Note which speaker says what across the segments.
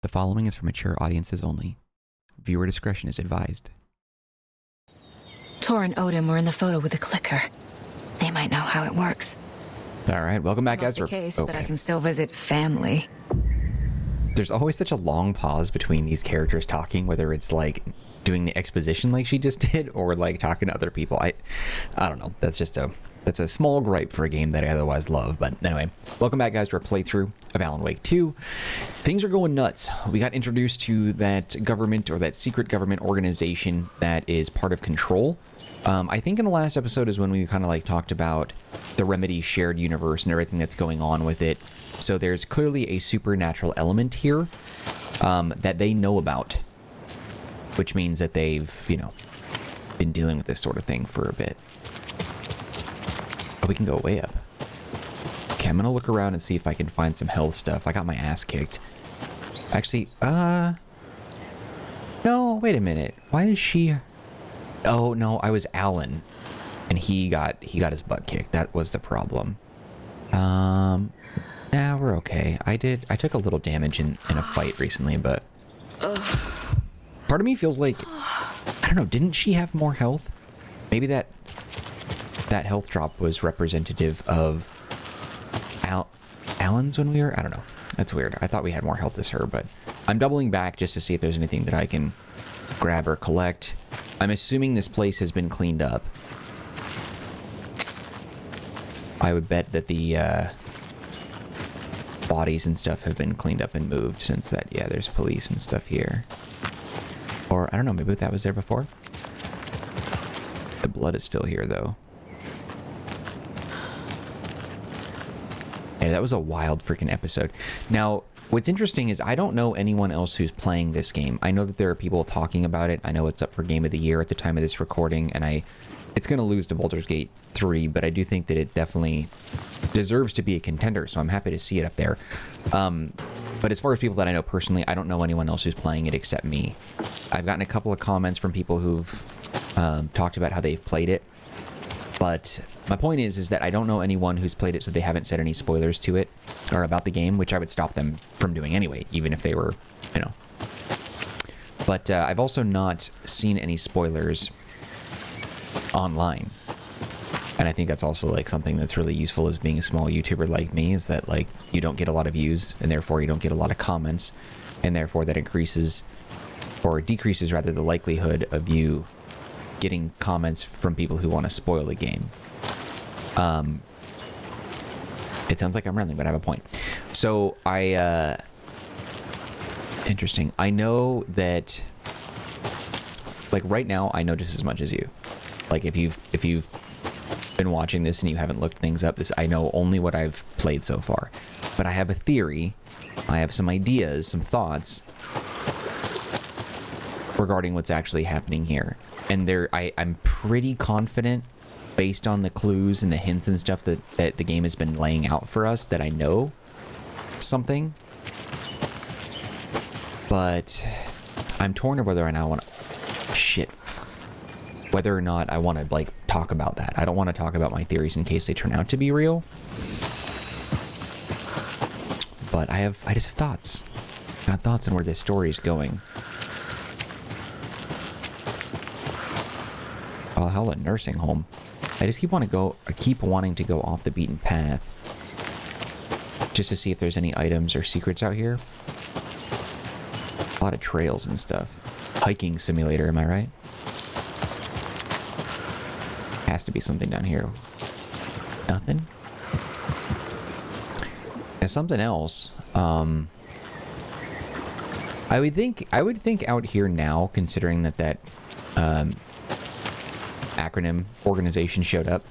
Speaker 1: The following is for mature audiences only. Viewer discretion is advised.
Speaker 2: Tor and Odin were in the photo with a clicker. They might know how it works.
Speaker 1: All right, welcome back, guys.
Speaker 2: Not the case, but I can still visit family.
Speaker 1: There's always such a long pause between these characters talking, whether it's like doing the exposition like she just did, or like talking to other people. I don't know. That's a small gripe for a game that I otherwise love. But anyway, welcome back, guys, to our playthrough of Alan Wake 2. Things are going nuts. We got introduced to that government, or that secret government organization that is part of Control. I think in the last episode is when we kind of like talked about the Remedy shared universe and everything that's going on with it. So there's clearly a supernatural element here that they know about, which means that they've, you know, been dealing with this sort of thing for a bit. Oh, we can go way up. Okay, I'm gonna look around and see if I can find some health stuff. I got my ass kicked. Actually, no, wait a minute. Why is she... Oh, no, I was Alan, and he got his butt kicked. That was the problem. Yeah, we're okay. I took a little damage in a fight recently, but part of me feels like, I don't know, didn't she have more health? Maybe that health drop was representative of Alan's when we were, I don't know. That's weird. I thought we had more health as her, but I'm doubling back just to see if there's anything that I can grab or collect. I'm assuming this place has been cleaned up. I would bet that the bodies and stuff have been cleaned up and moved since that. Yeah, there's police and stuff here. Or, I don't know, maybe that was there before? The blood is still here, though. Yeah, that was a wild freaking episode. Now, what's interesting is I don't know anyone else who's playing this game. I know that there are people talking about it. I know it's up for Game of the Year at the time of this recording, and it's going to lose to Baldur's Gate 3, but I do think that it definitely deserves to be a contender, so I'm happy to see it up there. But as far as people that I know personally, I don't know anyone else who's playing it except me. I've gotten a couple of comments from people who've talked about how they've played it, but my point is that I don't know anyone who's played it, so they haven't said any spoilers to it or about the game, which I would stop them from doing anyway, even if they were, you know. But I've also not seen any spoilers online. And I think that's also like something that's really useful as being a small YouTuber like me, is that like you don't get a lot of views, and therefore you don't get a lot of comments, and therefore that increases or decreases rather the likelihood of you getting comments from people who want to spoil a game. It sounds like I'm rambling, but I have a point. So interesting. I know that, like right now, I know just as much as you. Like if you've been watching this and you haven't looked things up, I know only what I've played so far. But I have a theory. I have some ideas, some thoughts regarding what's actually happening here. And I'm pretty confident, based on the clues and the hints and stuff that the game has been laying out for us, that I know something. But I'm torn of whether or not I want to... Whether or not I want to, like, talk about that. I don't want to talk about my theories in case they turn out to be real. But I just have thoughts. Got thoughts on where this story is going. Valhalla nursing home. I just keep wanting to go off the beaten path, just to see if there's any items or secrets out here. A lot of trails and stuff. Hiking simulator, am I right? Has to be something down here. Nothing. And something else. I would think out here now, considering that acronym organization showed up,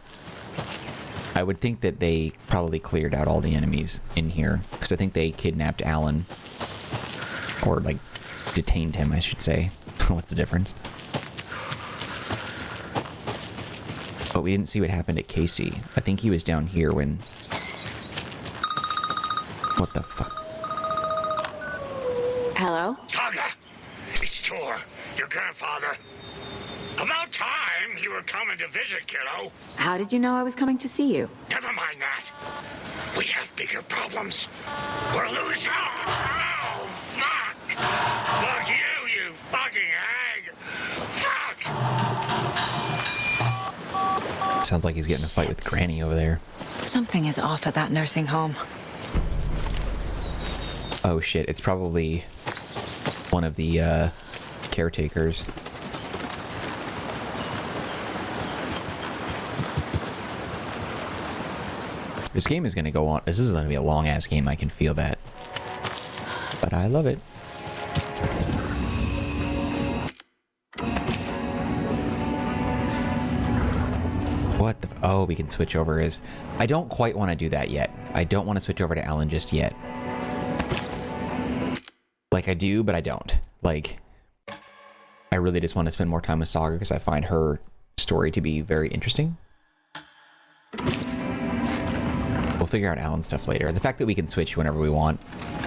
Speaker 1: I would think that they probably cleared out all the enemies in here, because I think they kidnapped Alan, or like detained him, I should say. What's the difference? But we didn't see what happened to Casey. I think he was down here when... What the fuck?
Speaker 2: Hello?
Speaker 3: Saga! It's Tor, your grandfather. About time you were coming to visit, kiddo.
Speaker 2: How did you know I was coming to see you?
Speaker 3: Never mind that. We have bigger problems. We're losing... Oh, fuck!
Speaker 1: Sounds like he's getting a fight with Granny over there.
Speaker 2: Something is off at that nursing home.
Speaker 1: Oh shit, it's probably one of the caretakers. This game is going to go on. This is going to be a long-ass game. I can feel that. But I love it. What the... Oh, we can switch over as... I don't quite want to do that yet. I don't want to switch over to Alan just yet. Like, I do, but I don't. Like, I really just want to spend more time with Saga because I find her story to be very interesting. We'll figure out Alan's stuff later. The fact that we can switch whenever we want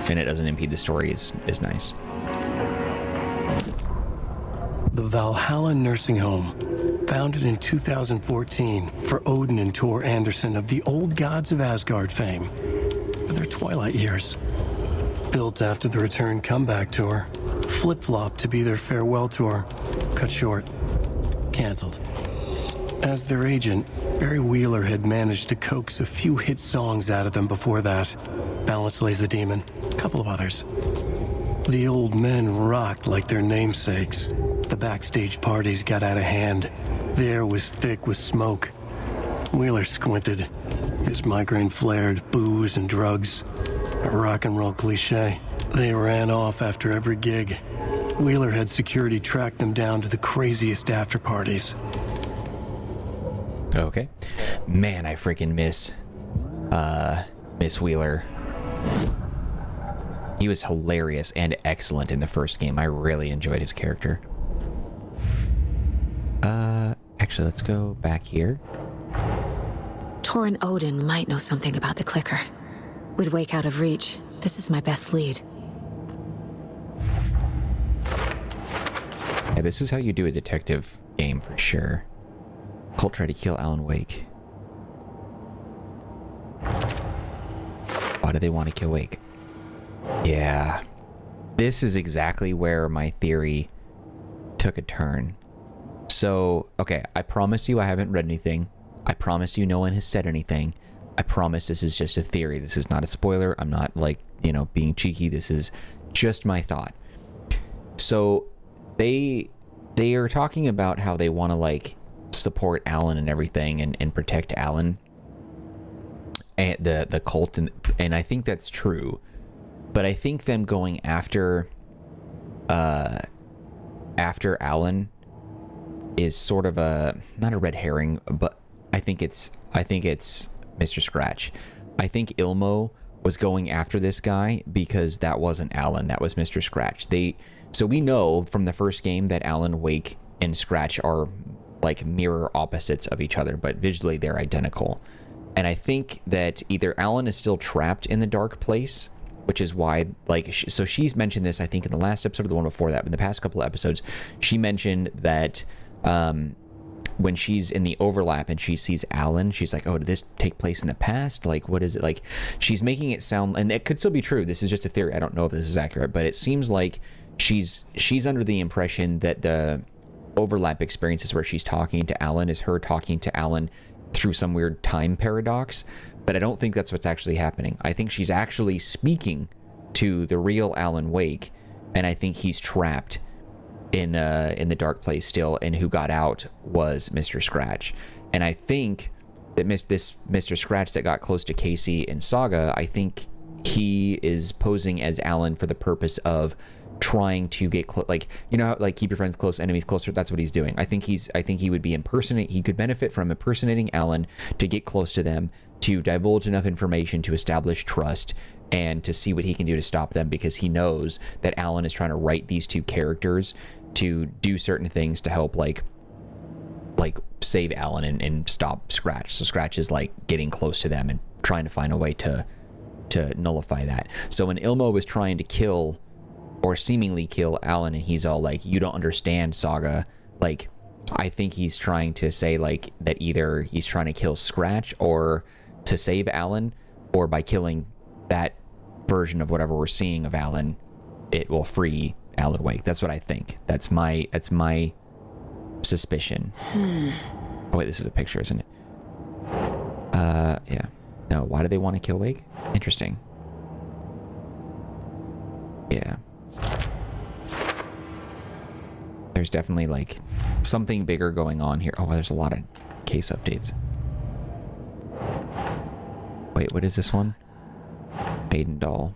Speaker 1: and it doesn't impede the story is nice.
Speaker 4: The Valhalla Nursing Home, founded in 2014 for Odin and Tor Anderson of the Old Gods of Asgard fame for their twilight years. Built after the Return Comeback Tour, flip-flopped to be their farewell tour, cut short, canceled. As their agent, Barry Wheeler had managed to coax a few hit songs out of them before that. Balance Lays the Demon, a couple of others. The old men rocked like their namesakes. The backstage parties got out of hand. The air was thick with smoke. Wheeler squinted. His migraine flared, booze and drugs. A rock and roll cliche. They ran off after every gig. Wheeler had security track them down to the craziest after parties.
Speaker 1: Okay. Man, I freaking miss Wheeler. He was hilarious and excellent in the first game. I really enjoyed his character. Actually, let's go back here.
Speaker 2: Tor and Odin might know something about the clicker. With Wake out of reach, this is my best lead.
Speaker 1: Yeah, this is how you do a detective game for sure. Colt tried to kill Alan Wake. Why do they want to kill Wake? Yeah. This is exactly where my theory took a turn. So, okay, I promise you I haven't read anything. I promise you no one has said anything. I promise this is just a theory. This is not a spoiler. I'm not, like, you know, being cheeky. This is just my thought. So, they are talking about how they want to, like, support Alan and everything and protect Alan and the cult, and I think that's true, but I think them going after Alan is sort of not a red herring, but I think it's Mr. Scratch. I think Ilmo was going after this guy because that wasn't Alan, that was Mr. Scratch. So we know from the first game that Alan Wake and Scratch are like mirror opposites of each other, but visually they're identical. And I think that either Alan is still trapped in the dark place, which is why, like, so she's mentioned this, I think, in the last episode or the one before that, but in the past couple of episodes, she mentioned that when she's in the overlap and she sees Alan, she's like, oh, did this take place in the past? Like, what is it? Like, she's making it sound, and it could still be true, this is just a theory, I don't know if this is accurate, but it seems like she's under the impression that the overlap experiences where she's talking to Alan is her talking to Alan through some weird time paradox, but I don't think that's what's actually happening. I think she's actually speaking to the real Alan Wake, and I think he's trapped in the dark place still, and who got out was Mr. Scratch. And I think that this Mr. Scratch that got close to Casey in Saga, I think he is posing as Alan for the purpose of trying to get close, like, you know, like keep your friends close, enemies closer. That's what he's doing. I think he would be he could benefit from impersonating Alan to get close to them, to divulge enough information to establish trust, and to see what he can do to stop them, because he knows that Alan is trying to write these two characters to do certain things to help like save Alan and stop Scratch. So Scratch is like getting close to them and trying to find a way to nullify that. So when Ilmo was trying to kill or seemingly kill Alan, and he's all like, you don't understand, Saga, like, I think he's trying to say like that either he's trying to kill Scratch or to save Alan, or by killing that version of whatever we're seeing of Alan, it will free Alan Wake. That's what I think. That's my suspicion. Oh wait, this is a picture, isn't it? Yeah. No, why do they want to kill Wake? Interesting. Yeah. There's definitely, like, something bigger going on here. Oh, there's a lot of case updates. Wait, what is this one? Maiden doll.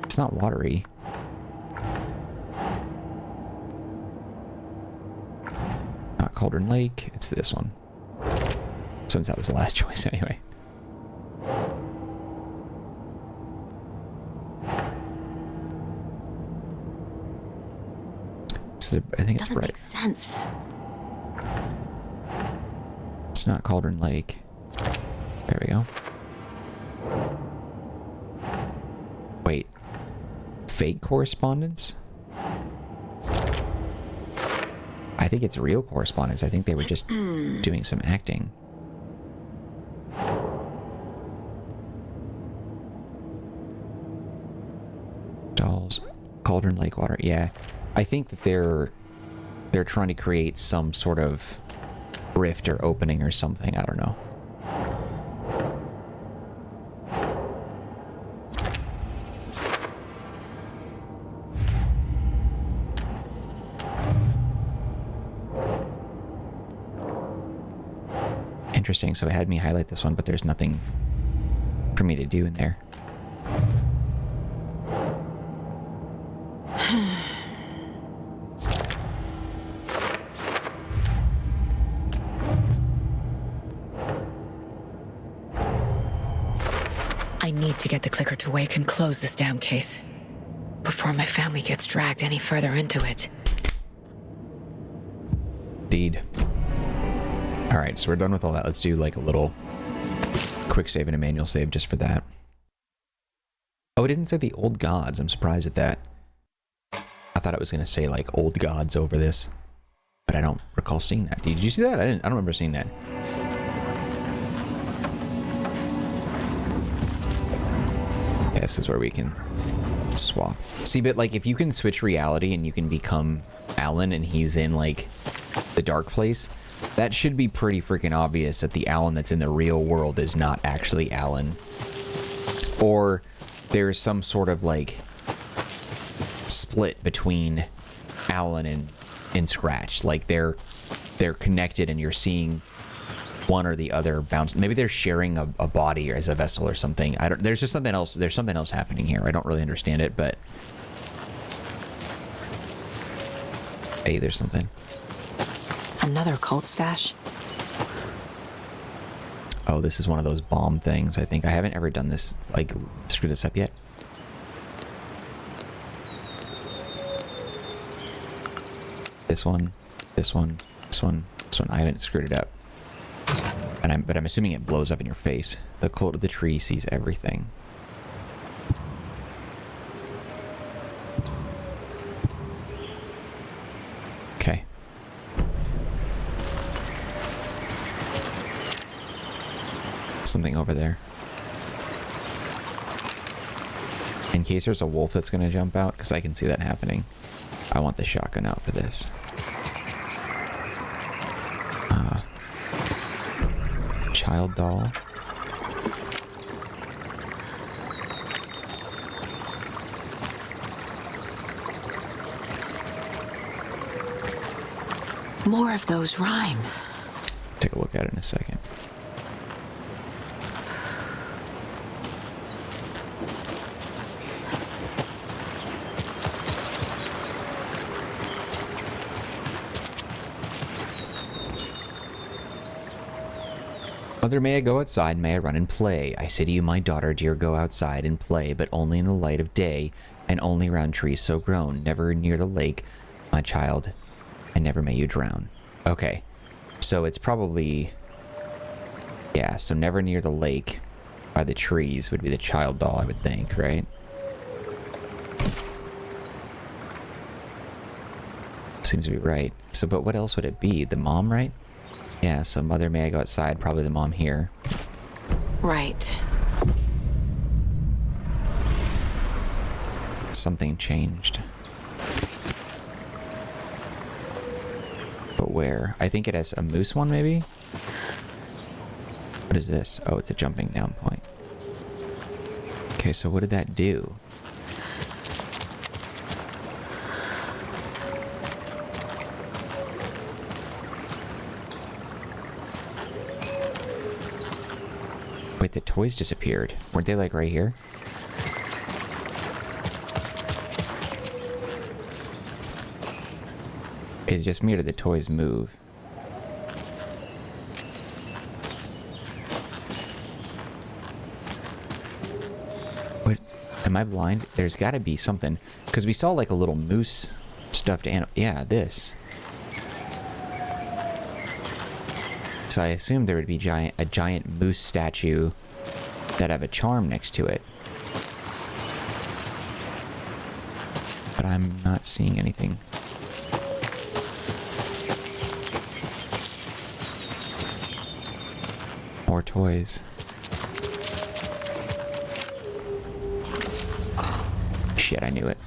Speaker 1: It's not Watery. Not Cauldron Lake. It's this one. Since that was the last choice anyway. So I think it's
Speaker 2: Doesn't
Speaker 1: right.
Speaker 2: make sense.
Speaker 1: It's not Cauldron Lake. There we go. Wait. Fake correspondence? I think it's real correspondence. I think they were just doing some acting. Dolls. Cauldron Lake water. Yeah. I think that they're trying to create some sort of rift or opening or something. I don't know. Interesting. So it had me highlight this one, but there's nothing for me to do in there.
Speaker 2: I need to get the clicker to Wake and close this damn case before my family gets dragged any further into it.
Speaker 1: Indeed. All right, so we're done with all that. Let's do like a little quick save and a manual save just for that. Oh, it didn't say the old gods. I'm surprised at that. I thought it was going to say like old gods over this, but I don't recall seeing that. Did you see that? I don't remember seeing that. Yeah, this is where we can swap. See, but like if you can switch reality and you can become Alan and he's in like the dark place, that should be pretty freaking obvious that the Alan that's in the real world is not actually Alan. Or there's some sort of like split between Alan and Scratch. Like they're connected and you're seeing one or the other bounce. Maybe they're sharing a body as a vessel or something. There's just something else. There's something else happening here. I don't really understand it, but hey, there's something.
Speaker 2: Another cult stash?
Speaker 1: Oh, this is one of those bomb things, I think. I haven't ever done this, like, screw this up yet. This one, this one, this one, this one. I haven't screwed it up. But I'm assuming it blows up in your face. The cult of the tree sees everything. Okay. Something over there. In case there's a wolf that's going to jump out, because I can see that happening. I want the shotgun out for this. Child doll.
Speaker 2: More of those rhymes.
Speaker 1: Take a look at it in a second. Mother, may I go outside? May I run and play? I say to you, my daughter, dear, go outside and play, but only in the light of day, and only around trees so grown, never near the lake, my child, and never may you drown. Okay, so it's probably, yeah, so never near the lake by the trees would be the child doll, I would think, right? Seems to be right. So, but what else would it be? The mom, right? Yeah, so mother, may I go outside? Probably the mom here.
Speaker 2: Right.
Speaker 1: something changed. But where? I think it has a moose one, maybe? What is this? Oh, it's a jumping down point. Okay, so what did that do? Wait, the toys disappeared. Weren't they like right here? Is it just me or did the toys move? What? Am I blind? There's got to be something. Because we saw like a little moose stuffed animal. Yeah, this. So I assumed there would be a giant moose statue that have a charm next to it. But I'm not seeing anything. More toys. Shit, I knew it.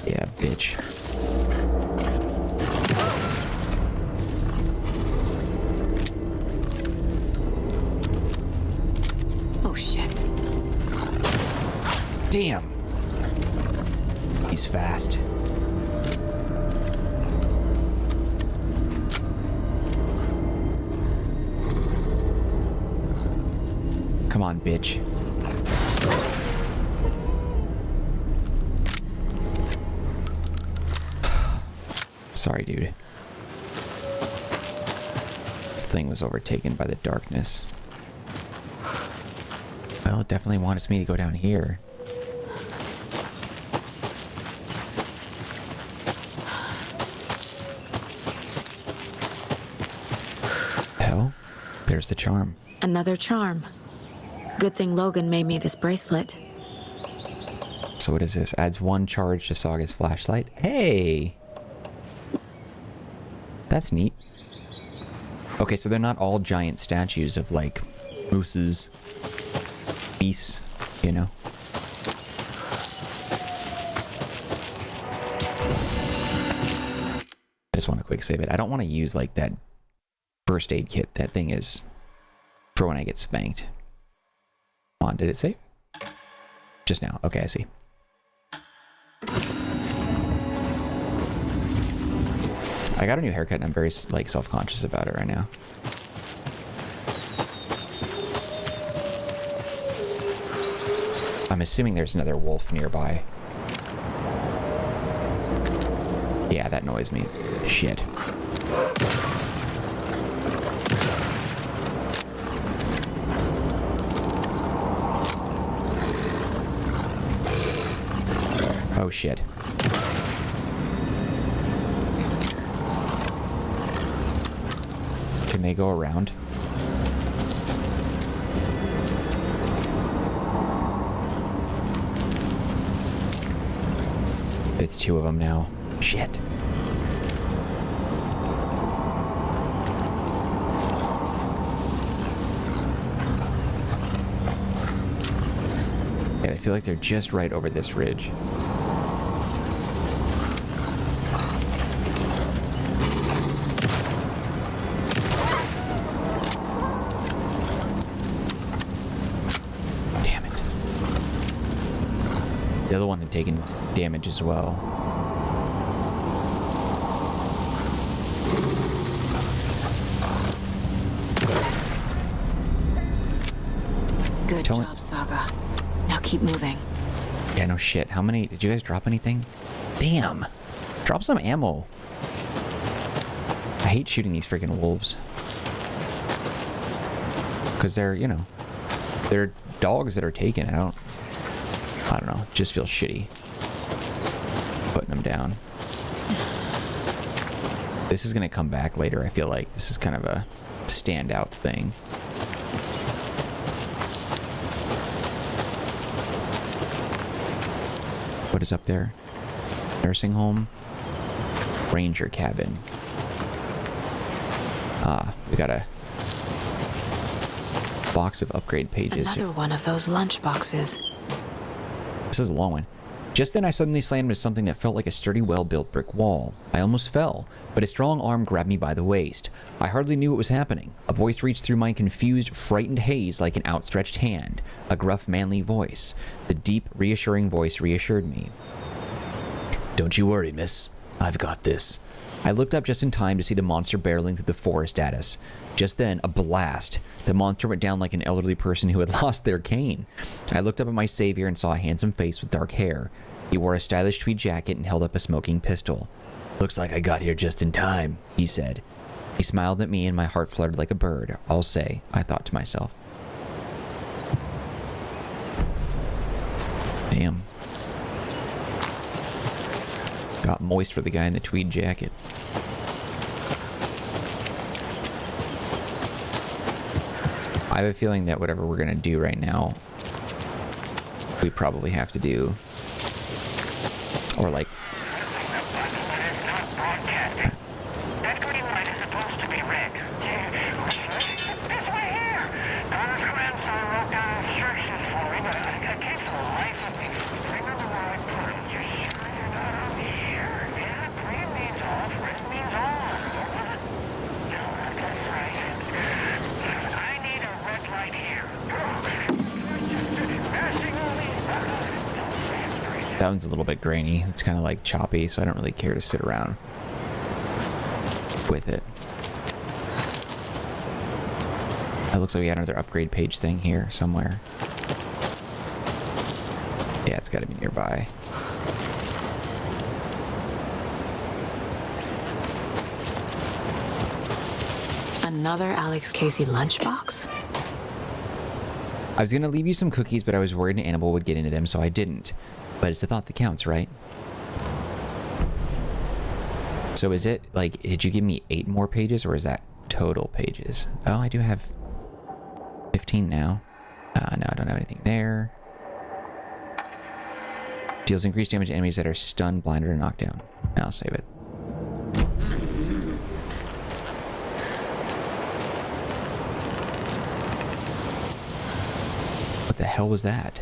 Speaker 1: Yeah, bitch.
Speaker 2: Oh, shit.
Speaker 1: Damn. He's fast. Come on, bitch. Sorry, dude. This thing was overtaken by the darkness. Well, it definitely wants me to go down here. Hell, there's the charm.
Speaker 2: Another charm. Good thing Logan made me this bracelet.
Speaker 1: So what is this? Adds 1 charge to Saga's flashlight. Hey! That's neat. Okay, so they're not all giant statues of, like, mooses, beasts, you know? I just want to quick save it. I don't want to use, like, that first aid kit. That thing is for when I get spanked. Come on, did it save? Just now. Okay, I see. I got a new haircut and I'm very, like, self-conscious about it right now. I'm assuming there's another wolf nearby. Yeah, that annoys me. Shit. Oh, shit. Can they go around? It's 2 of them now. Shit. Yeah, I feel like they're just right over this ridge. The other one had taken damage as well.
Speaker 2: Good job, Saga. Now keep moving.
Speaker 1: Yeah, no shit. How many? Did you guys drop anything? Damn. Drop some ammo. I hate shooting these freaking wolves. Because they're, you know, they're dogs that are taken. I don't know, just feels shitty putting them down. This is gonna come back later, I feel like. This is kind of a standout thing. What is up there? Nursing home? Ranger cabin. Ah, we got a box of upgrade pages.
Speaker 2: Another one of those lunch boxes.
Speaker 1: This is a long one. Just then I suddenly slammed into something that felt like a sturdy, well-built brick wall. I almost fell, but a strong arm grabbed me by the waist. I hardly knew what was happening. A voice reached through my confused, frightened haze like an outstretched hand. A gruff, manly voice. The deep, reassuring voice reassured me. "Don't you worry, miss. I've got this." I looked up just in time to see the monster barreling through the forest at us. Just then, a blast. The monster went down like an elderly person who had lost their cane. I looked up at my savior and saw a handsome face with dark hair. He wore a stylish tweed jacket and held up a smoking pistol. "Looks like I got here just in time," he said. He smiled at me and my heart fluttered like a bird. "I'll say," I thought to myself. Damn. Got moist for the guy in the tweed jacket. I have a feeling that whatever we're gonna do right now, we probably have to do, or like,
Speaker 3: That green light is supposed to be red. This way here. Donna's grandson wrote down instructions for me, but I can't for the life of me remember where I put them. You sure you're not on here? Yeah, green means off, red means on. No, that's right. I need a red light here.
Speaker 1: that one's a little bit grainy. It's kind of like choppy, so I don't really care to sit around with it. It looks like we got another upgrade page thing here somewhere. Yeah, it's got to be nearby.
Speaker 2: Another Alex Casey lunchbox?
Speaker 1: I was going to leave you some cookies, but I was worried an animal would get into them, so I didn't. But it's the thought that counts, right? So is it, like, did you give me 8 more pages, or is that total pages? Oh, I do have 15 now. No, I don't have anything there. Deals increased damage to enemies that are stunned, blinded, or knocked down. I'll save it. What the hell was that?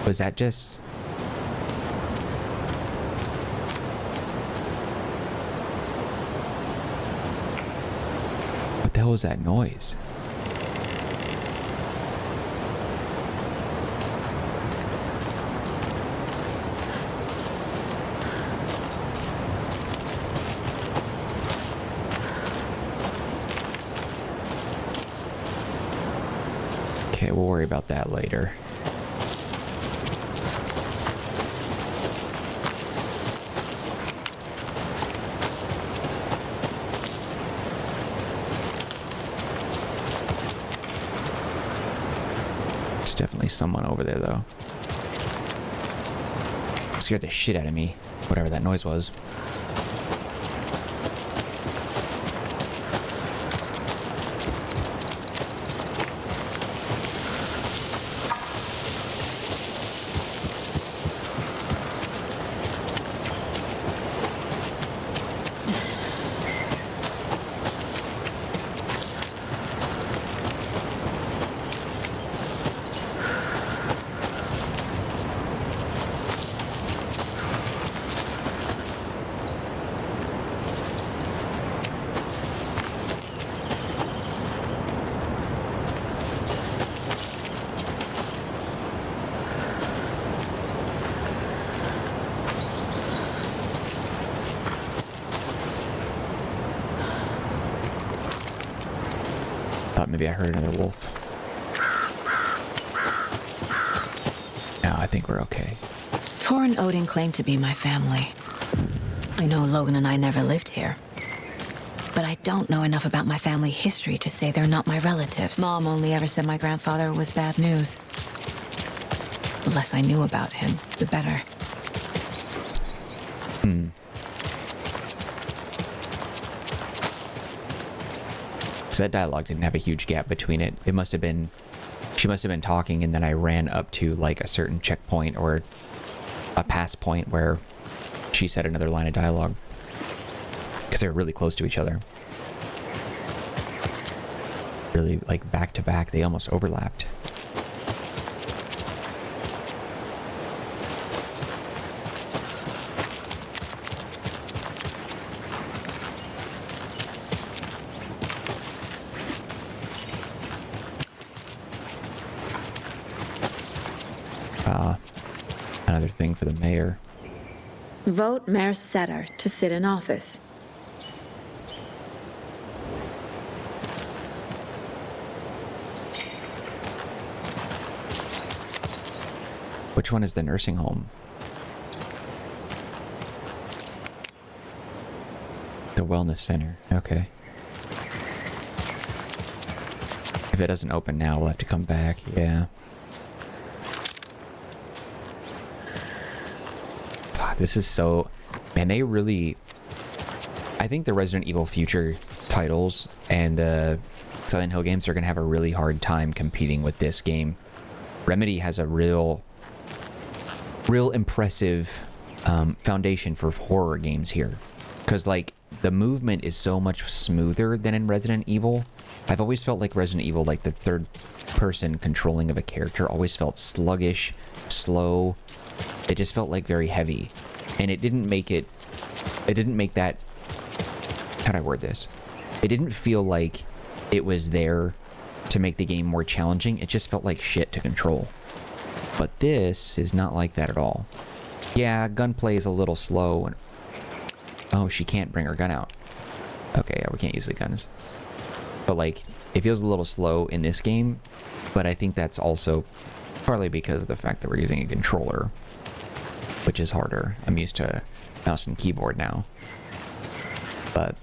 Speaker 1: Was that just... What the hell was that noise? Okay, we'll worry about that later. There's definitely someone over there, though. It scared the shit out of me, whatever that noise was. Thought maybe I heard another wolf. No, I think we're okay.
Speaker 2: Tor and Odin claim to be my family. I know Logan and I never lived here. But I don't know enough about my family history to say they're not my relatives. Mom only ever said my grandfather was bad news. The less I knew about him, the better.
Speaker 1: That dialogue didn't have a huge gap between it. It must have been, she must have been talking, and then I ran up to like a certain checkpoint or a pass point where she said another line of dialogue, because they were really close to each other. really like back to back. They almost overlapped. Another thing for the mayor.
Speaker 2: Vote Mayor Setter to sit in office.
Speaker 1: Which one is the nursing home? The wellness center. Okay. If it doesn't open now, we'll have to come back. Yeah. God, this is so... Man, they really... I think the Resident Evil future titles and the Silent Hill games are going to have a really hard time competing with this game. Remedy has a real impressive foundation for horror games here. Because, like, the movement is so much smoother than in Resident Evil. I've always felt like Resident Evil, like the third person controlling of a character, always felt sluggish, slow. It just felt like very heavy. And it didn't make that, how'd I word this? It didn't feel like it was there to make the game more challenging. It just felt like shit to control. But this is not like that at all. Yeah, gunplay is a little slow. And oh, she can't bring her gun out. Okay, yeah, we can't use the guns. But, like, it feels a little slow in this game. But I think that's also partly because of the fact that we're using a controller, which is harder. I'm used to mouse and keyboard now. But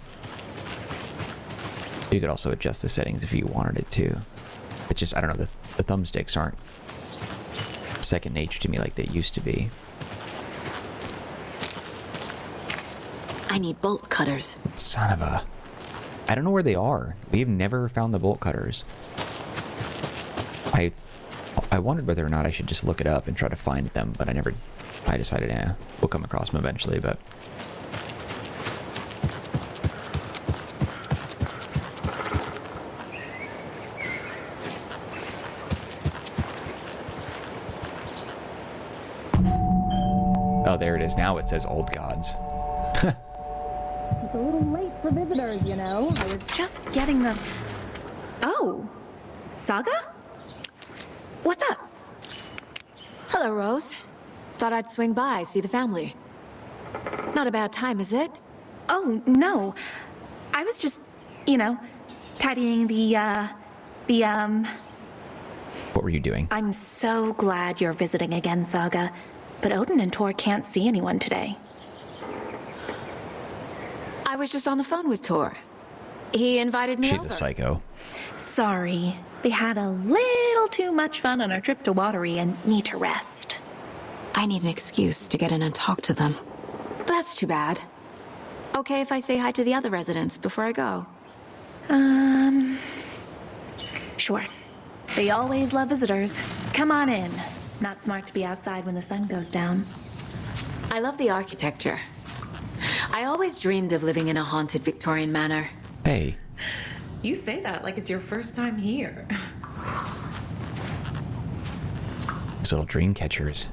Speaker 1: you could also adjust the settings if you wanted it to. It's just, I don't know, the thumbsticks aren't second nature to me like they used to be.
Speaker 2: I need bolt cutters.
Speaker 1: Son of a... I don't know where they are. We've never found the bolt cutters. I wondered whether or not I should just look it up and try to find them, but I decided, yeah, we'll come across them eventually, but... Oh, there it is. Now it says Old Gods.
Speaker 5: It's a little late for visitors, you know. I was just getting the...
Speaker 2: Oh, Saga? What's up? Hello, Rose. Thought I'd swing by, see the family. Not a bad time, is it?
Speaker 5: Oh, no. I was just, you know, tidying
Speaker 1: What were you doing?
Speaker 5: I'm so glad you're visiting again, Saga. But Odin and Tor can't see anyone today.
Speaker 2: I was just on the phone with Tor. He invited me
Speaker 1: She's
Speaker 2: over.
Speaker 1: a psycho.
Speaker 5: Sorry. They had a little too much fun on our trip to Watery and need to rest.
Speaker 2: I need an excuse to get in and talk to them. That's too bad. Okay if I say hi to the other residents before I go?
Speaker 5: Sure. They always love visitors. Come on in. Not smart to be outside when the sun goes down.
Speaker 2: I love the architecture. I always dreamed of living in a haunted Victorian manor.
Speaker 1: Hey.
Speaker 6: You say that like it's your first time here.
Speaker 1: These little dream catchers.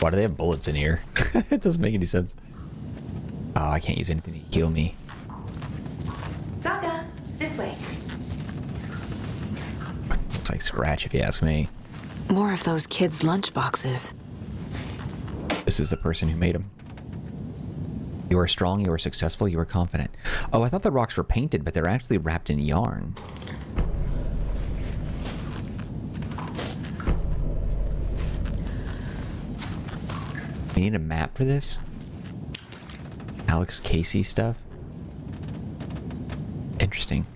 Speaker 1: Why do they have bullets in here? It doesn't make any sense. Oh, I can't use anything to heal me.
Speaker 5: Saga, this way.
Speaker 1: Looks like scratch if you ask me.
Speaker 2: More of those kids' lunchboxes.
Speaker 1: This is the person who made them. You are strong, you are successful, you are confident. Oh, I thought the rocks were painted, but they're actually wrapped in yarn. You need a map for this? Alex Casey stuff? Interesting.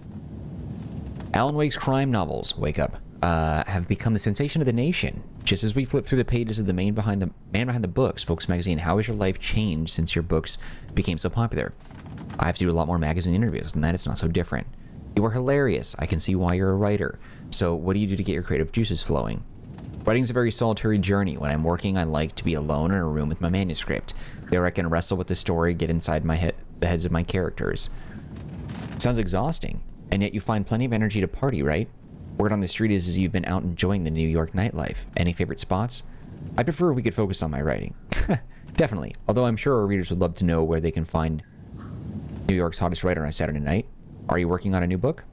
Speaker 1: Alan Wake's crime novels, wake up, have become the sensation of the nation. Just as we flip through the pages of the Man Behind the Books, Folks magazine, how has your life changed since your books became so popular? I have to do a lot more magazine interviews, and that is not so different. You are hilarious. I can see why you're a writer. So what do you do to get your creative juices flowing? Writing's a very solitary journey. When I'm working, I like to be alone in a room with my manuscript. There I can wrestle with the story, get inside my the heads of my characters. Sounds exhausting, and yet you find plenty of energy to party, right? Word on the street is you've been out enjoying the New York nightlife. Any favorite spots? I prefer we could focus on my writing. Definitely, although I'm sure our readers would love to know where they can find New York's hottest writer on a Saturday night. Are you working on a new book?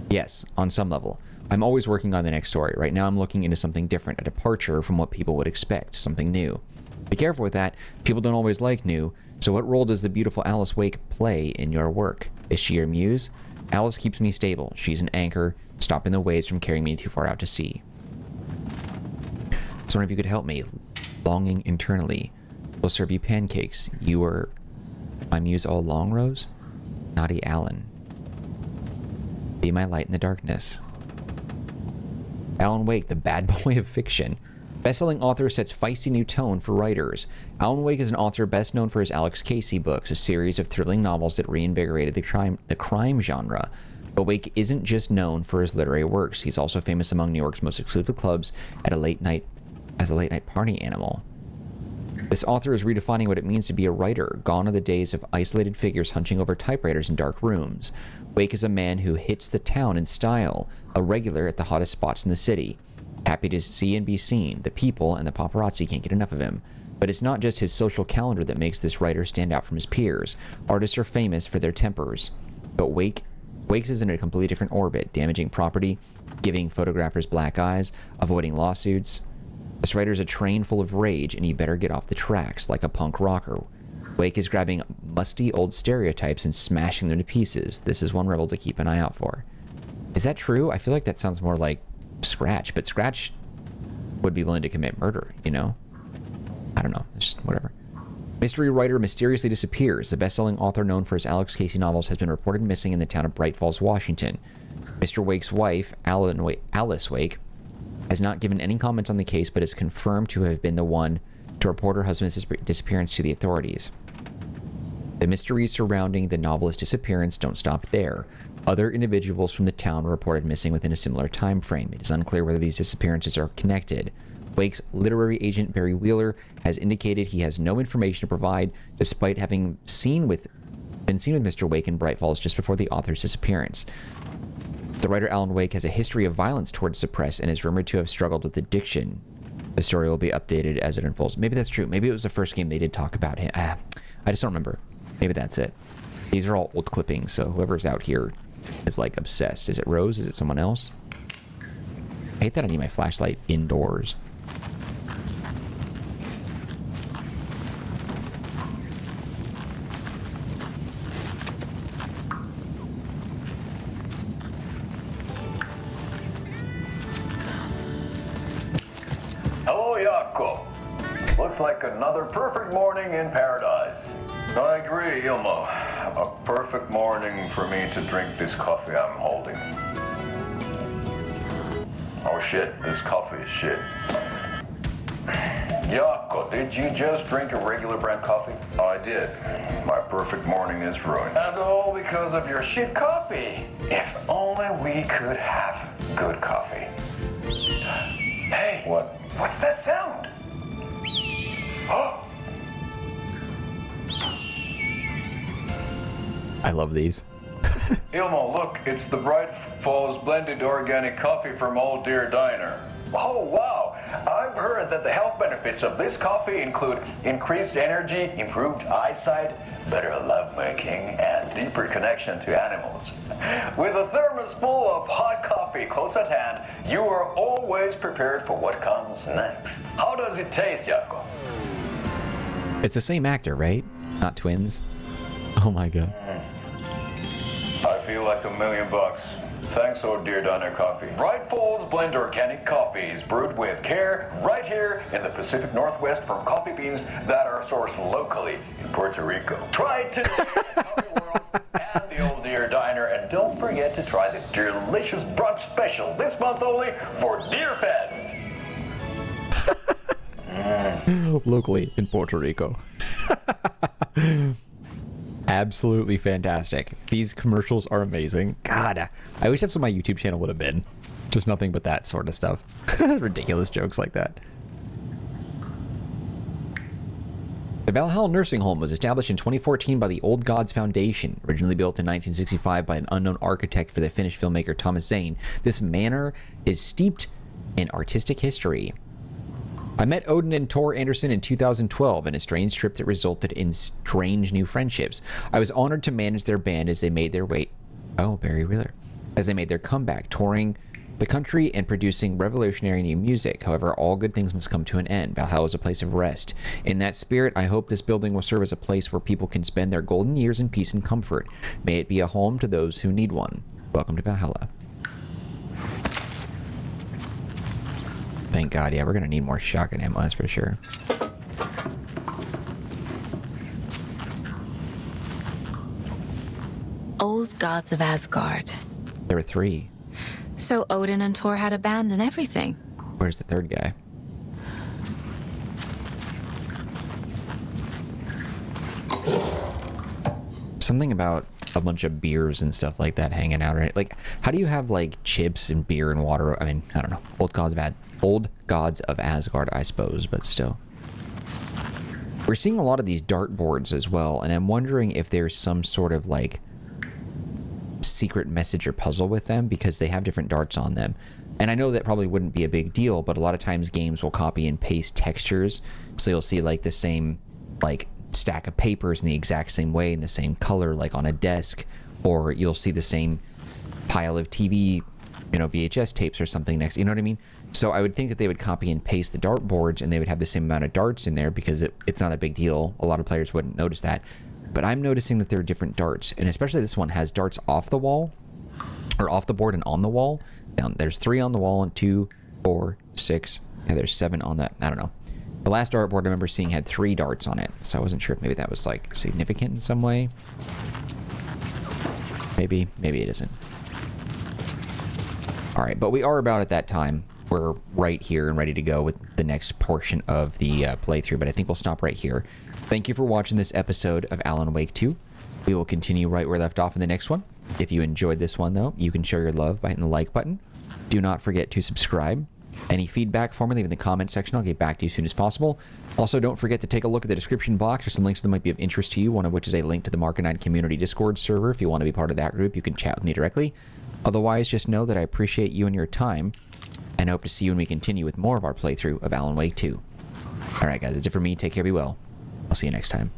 Speaker 1: Yes, on some level. I'm always working on the next story. Right now I'm looking into something different, a departure from what people would expect, something new. Be careful with that. People don't always like new. So what role does the beautiful Alice Wake play in your work? Is she your muse? Alice keeps me stable. She's an anchor, stopping the waves from carrying me too far out to sea. So if you could help me, longing internally, will serve you pancakes. You were my muse all along, Rose? Naughty Alan. Be my light in the darkness. Alan Wake, the bad boy of fiction. Bestselling author sets feisty new tone for writers. Alan Wake is an author best known for his Alex Casey books, a series of thrilling novels that reinvigorated the crime genre. But Wake isn't just known for his literary works. He's also famous among New York's most exclusive clubs as a late night party animal. This author is redefining what it means to be a writer. Gone are the days of isolated figures hunching over typewriters in dark rooms. Wake is a man who hits the town in style, a regular at the hottest spots in the city. Happy to see and be seen. The people and the paparazzi can't get enough of him. But it's not just his social calendar that makes this writer stand out from his peers. Artists are famous for their tempers. But Wake's is in a completely different orbit, damaging property, giving photographers black eyes, avoiding lawsuits. This writer's a train full of rage, and he better get off the tracks like a punk rocker. Wake is grabbing musty old stereotypes and smashing them to pieces. This is one rebel to keep an eye out for. Is that true? I feel like that sounds more like Scratch, but Scratch would be willing to commit murder, you know? I don't know. It's just whatever. Mystery writer mysteriously disappears. The best-selling author known for his Alex Casey novels has been reported missing in the town of Bright Falls, Washington. Mr. Wake's wife, Alice Wake, has not given any comments on the case, but is confirmed to have been the one to report her husband's disappearance to the authorities. The mysteries surrounding the novelist's disappearance don't stop there. Other individuals from the town were reported missing within a similar time frame. It is unclear whether these disappearances are connected. Wake's literary agent, Barry Wheeler, has indicated he has no information to provide, despite having been seen with Mr. Wake in Bright Falls just before the author's disappearance. The writer Alan Wake has a history of violence towards the press and is rumored to have struggled with addiction. The story will be updated as it unfolds. Maybe that's true. Maybe it was the first game they did talk about him. I just don't remember. Maybe that's it. These are all old clippings, so whoever's out here is like obsessed. Is it Rose? Is it someone else? I hate that I need my flashlight indoors.
Speaker 7: Hello, Jaakko. Looks like another perfect morning in paradise. I agree, Ilmo. A perfect morning for me to drink this coffee I'm holding. Oh shit, this coffee is shit. Jaakko, did you just drink a regular brand coffee? I did. My perfect morning is ruined. And all because of your shit coffee. If only we could have good coffee. Hey, what's that sound? Oh!
Speaker 1: I love these.
Speaker 7: Ilmo, look, it's the Bright Falls blended organic coffee from Old Deer Diner. Oh, wow. I've heard that the health benefits of this coffee include increased energy, improved eyesight, better lovemaking, and deeper connection to animals. With a thermos full of hot coffee close at hand, you are always prepared for what comes next. How does it taste, Jaakko?
Speaker 1: It's the same actor, right? Not twins? Oh my god.
Speaker 7: I feel like $1 million. Thanks, Old Deer Diner Coffee. Bright Falls Blend Organic Coffee is brewed with care right here in the Pacific Northwest from coffee beans that are sourced locally in Puerto Rico. Try it today in the Coffee World and the Old Deer Diner, and don't forget to try the delicious brunch special this month only for Deerfest.
Speaker 1: Locally in Puerto Rico. Absolutely fantastic. These commercials are amazing. God, I wish that's what my YouTube channel would have been. Just nothing but that sort of stuff. Ridiculous jokes like that. The Valhalla Nursing Home was established in 2014 by the Old Gods Foundation, originally built in 1965 by an unknown architect for the Finnish filmmaker Thomas Zane. This manor is steeped in artistic history. I met Odin and Tor Anderson in 2012 in a strange trip that resulted in strange new friendships. I was honored to manage their band as they made their way... Oh, Barry Wheeler. As they made their comeback, touring the country and producing revolutionary new music. However, all good things must come to an end. Valhalla is a place of rest. In that spirit, I hope this building will serve as a place where people can spend their golden years in peace and comfort. May it be a home to those who need one. Welcome to Valhalla. Thank God, yeah, we're gonna need more shotgun ammo, that's for sure.
Speaker 2: Old gods of Asgard.
Speaker 1: There were 3.
Speaker 2: So Odin and Thor had a band and everything.
Speaker 1: Where's the third guy? Something about a bunch of beers and stuff like that hanging out, right? Like, how do you have like chips and beer and water? I mean, I don't know. Old gods of Asgard, I suppose, but still. We're seeing a lot of these dartboards as well, and I'm wondering if there's some sort of like secret message or puzzle with them, because they have different darts on them. And I know that probably wouldn't be a big deal, but a lot of times games will copy and paste textures, so you'll see like the same like stack of papers in the exact same way in the same color, like on a desk, or you'll see the same pile of TV, you know, VHS tapes or something next, you know what I mean? So I would think that they would copy and paste the dartboards and they would have the same amount of darts in there, because it's not a big deal. A lot of players wouldn't notice that. But I'm noticing that there are different darts, and especially this one has darts off the wall, or off the board and on the wall. Down there's 3 on the wall and 2, 4, 6. Yeah, there's 7 on that. I don't know. The last dartboard I remember seeing had 3 darts on it, so I wasn't sure if maybe that was like significant in some way. Maybe it isn't. All right, but we are about at that time. We're right here and ready to go with the next portion of the playthrough, but I think we'll stop right here. Thank you for watching this episode of Alan Wake 2. We will continue right where we left off in the next one. If you enjoyed this one, though, you can show your love by hitting the like button. Do not forget to subscribe. Any feedback for me, leave in the comment section. I'll get back to you as soon as possible. Also, don't forget to take a look at the description box. There's some links that might be of interest to you, one of which is a link to the Marcanine community Discord server. If you want to be part of that group, you can chat with me directly. Otherwise, just know that I appreciate you and your time, and hope to see you when we continue with more of our playthrough of Alan Wake 2. Alright guys, that's it for me. Take care, be well. I'll see you next time.